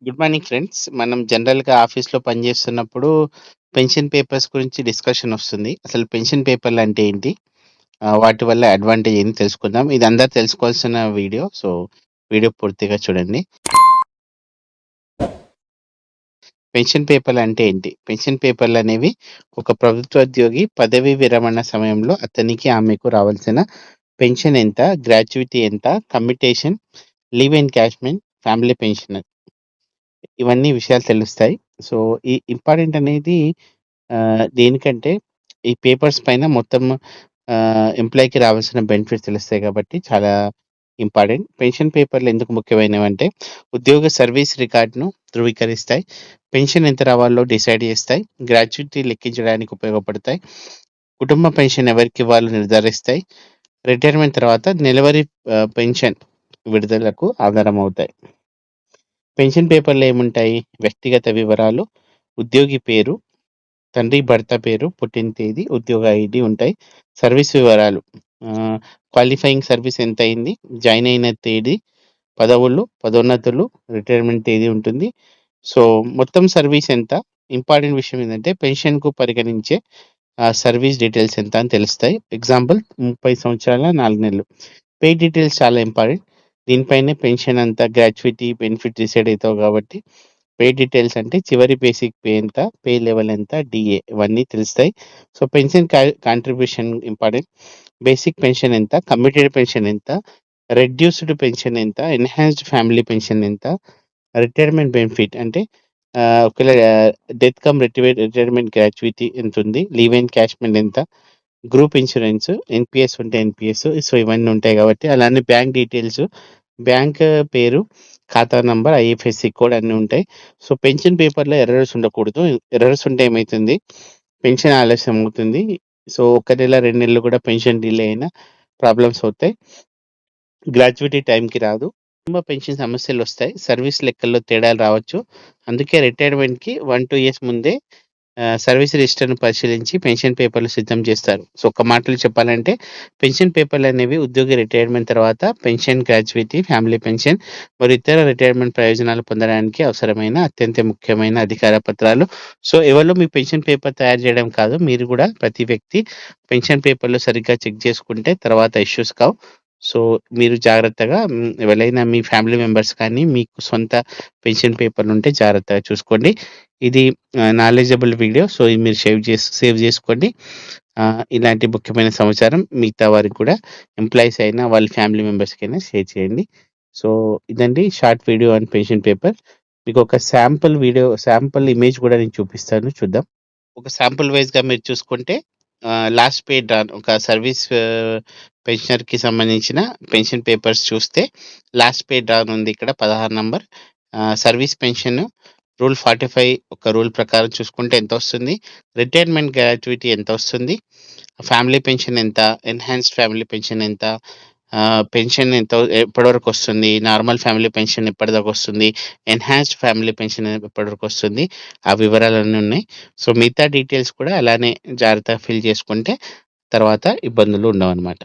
Good morning friends. మనం జనరల్‌గా ఆఫీస్‌లో పనిచేస్తున్నప్పుడు పెన్షన్ పేపర్స్ గురించి డిస్కషన్ వస్తుంది. అసలు పెన్షన్ పేపర్‌లు అంటే ఏంటి? వాటి వల్ల అడ్వాంటేజ్ ఏంటి తెలుసుకుందాం. ఇది అందరూ తెలుసుకోవాల్సిన వీడియో. సో, వీడియో పూర్తిగా చూడండి. పెన్షన్ పేపర్‌లు అంటే ఏంటి? పెన్షన్ పేపర్‌లనేవి ఒక ప్రభుత్వోద్యోగి పదవీ విరమణ సమయంలో అతనికి, ఆమెకు రావాల్సిన పెన్షన్ ఎంత, గ్రాట్యుటీ ఎంత, commutation, leave encashment, family pension ఇవన్నీ విషయాలు తెలుస్తాయి. సో, ఈ ఇంపార్టెంట్ అనేది దేనికంటే ఈ పేపర్స్ పైన మొత్తం ఎంప్లాయ్‌కి రావాల్సిన బెనిఫిట్స్ తెలుస్తాయి కాబట్టి చాలా ఇంపార్టెంట్. పెన్షన్ పేపర్‌లు ఎందుకు ముఖ్యమైనవంటే ఉద్యోగ సర్వీస్ రికార్డ్‌ను ధృవీకరిస్తాయి. పెన్షన్ ఎంత రావాలో డిసైడ్ చేస్తాయి. గ్రాట్యుటీ లెక్కించడానికి ఉపయోగపడతాయి. కుటుంబ పెన్షన్ ఎవరికివ్వాలో నిర్ధారిస్తాయి. రిటైర్మెంట్ తర్వాత నెలవారీ పెన్షన్ విడుదలకు ఆధారం అవుతాయి. పెన్షన్ పేపర్‌లో ఏముంటాయి? వ్యక్తిగత వివరాలు, ఉద్యోగి పేరు, తండ్రి, భర్త పేరు, పుట్టిన తేదీ, ఉద్యోగ ఐడీ ఉంటాయి. సర్వీస్ వివరాలు క్వాలిఫైయింగ్ సర్వీస్ ఎంతయింది, జాయిన్ అయిన తేదీ, పదవులు, పదోన్నతులు, రిటైర్మెంట్ తేదీ ఉంటుంది. సో, మొత్తం సర్వీస్ ఎంత? ఇంపార్టెంట్ విషయం ఏందంటే పెన్షన్‌కు పరిగణించే సర్వీస్ డీటెయిల్స్ ఎంత అని తెలుస్తాయి. ఎగ్జాంపుల్ 30 సంవత్సరాల 4 నెలలు. పే డీటెయిల్స్ చాలా ఇంపార్టెంట్. దీనిపైనే పెన్షన్ అంతా, గ్రాట్యుటీ, బెనిఫిట్ డిసైడ్ అయితావు కాబట్టి పే డీటెయిల్స్ అంటే చివరి బేసిక్ పే ఎంత, పే లెవెల్ ఎంత, డీఏ ఇవన్నీ తెలుస్తాయి. So, pension contribution important. Basic pension ఎంత, కమ్యూటెడ్ పెన్షన్ ఎంత, రెడ్యూస్డ్ పెన్షన్ ఎంత, ఎన్హాన్స్డ్ ఫ్యామిలీ పెన్షన్ ఎంత, రిటైర్మెంట్ బెనిఫిట్ అంటే ఒకవేళ డెత్ కమ్ రిటైర్మెంట్ గ్రాట్యుటీ ఎంతుంది, లీవ్ ఎన్‌క్యాష్‌మెంట్ ఎంత, గ్రూప్ ఇన్సూరెన్స్, ఎన్‌పీఎస్ ఉంటే ఎన్‌పీఎస్. సో, ఇవన్నీ ఉంటాయి కాబట్టి అలానే బ్యాంక్ డీటెయిల్స్, బ్యాంక్ పేరు, ఖాతా నంబర్, ఐఎఫ్ఎస్‌సి కోడ్ అన్నీ ఉంటాయి. సో, పెన్షన్ పేపర్‌లో ఎర్రర్స్ ఉండకూడదు. ఎర్రర్స్ ఉంటే ఏమైతుంది? పెన్షన్ ఆలస్యం అవుతుంది. సో, 1 నెల, 2 నెలలు కూడా పెన్షన్ డిలే అయినా ప్రాబ్లమ్స్ అవుతాయి. గ్రాట్యుటీ టైంకి రాదు. కుటుంబ పెన్షన్ సమస్యలొస్తాయి. సర్వీస్ లెక్కల్లో తేడాలు రావచ్చు. అందుకే రిటైర్మెంట్‌కి 1, 2 ఇయర్స్ ముందే సర్వీస్ రిజిస్టర్‌ను పరిశీలించి పెన్షన్ పేపర్‌లు సిద్ధం చేస్తారు. సో, ఒక్క మాటలో చెప్పాలంటే పెన్షన్ పేపర్‌లనేవి ఉద్యోగి రిటైర్మెంట్ తర్వాత పెన్షన్, గ్రాట్యుటీ, ఫ్యామిలీ పెన్షన్ మరియు ఇతర రిటైర్మెంట్ ప్రయోజనాలు పొందడానికి అవసరమైన అత్యంత ముఖ్యమైన అధికార పత్రాలు. సో, ఎవలో మీ పెన్షన్ పేపర్ తయారు చేయడం కాదు. మీరు కూడా ప్రతి వ్యక్తి పెన్షన్ పేపర్‌లు సరిగ్గా చెక్ చేసుకుంటే తర్వాత ఇష్యూస్ కావు. సో, మీరు జాగ్రత్తగా ఎవరైనా మీ ఫ్యామిలీ మెంబర్స్ కానీ, మీకు సొంత పెన్షన్ పేపర్‌లుంటే జాగ్రత్తగా చూసుకోండి. ఇది నాలెడ్జబుల్ వీడియో. సో, ఇది మీరు సేవ్ చేసుకోండి. ఇలాంటి ముఖ్యమైన సమాచారం మిగతా వారికి కూడా ఎంప్లాయీస్ అయినా, వాళ్ళ ఫ్యామిలీ మెంబర్స్‌కైనా షేర్ చేయండి. సో, ఇదండి short video on pension paper. మీకొక శాంపుల్ ఇమేజ్ కూడా నేను చూపిస్తాను చూద్దాం. ఒక శాంపుల్ వైస్‌గా మీరు చూసుకుంటే లాస్ట్ పే డాన్ ఒక సర్వీస్ పెన్షనర్‌కి సంబంధించిన పెన్షన్ పేపర్స్ చూస్తే లాస్ట్ పే డాన్ ఉంది ఇక్కడ 16 నంబర్. సర్వీస్ పెన్షన్ రూల్ 45 ఒక రూల్ ప్రకారం చూసుకుంటే ఎంతొస్తుంది? రిటైర్మెంట్ గ్రాట్యుటీ ఎంతొస్తుంది? ఫ్యామిలీ పెన్షన్ ఎంత? ఎన్హాన్స్డ్ ఫ్యామిలీ పెన్షన్ ఎంత? పెన్షన్ ఎప్పటివరకొస్తుంది? నార్మల్ ఫ్యామిలీ పెన్షన్ ఎప్పటిదాకొస్తుంది? ఎన్హాన్స్డ్ ఫ్యామిలీ పెన్షన్ ఎప్పటివరకొస్తుంది? ఆ వివరాలన్నీ ఉన్నాయి. సో, మిగతా డీటెయిల్స్ కూడా అలానే జాగ్రత్తగా ఫిల్ చేసుకుంటే తర్వాత ఇబ్బందులు ఉండవనమాట.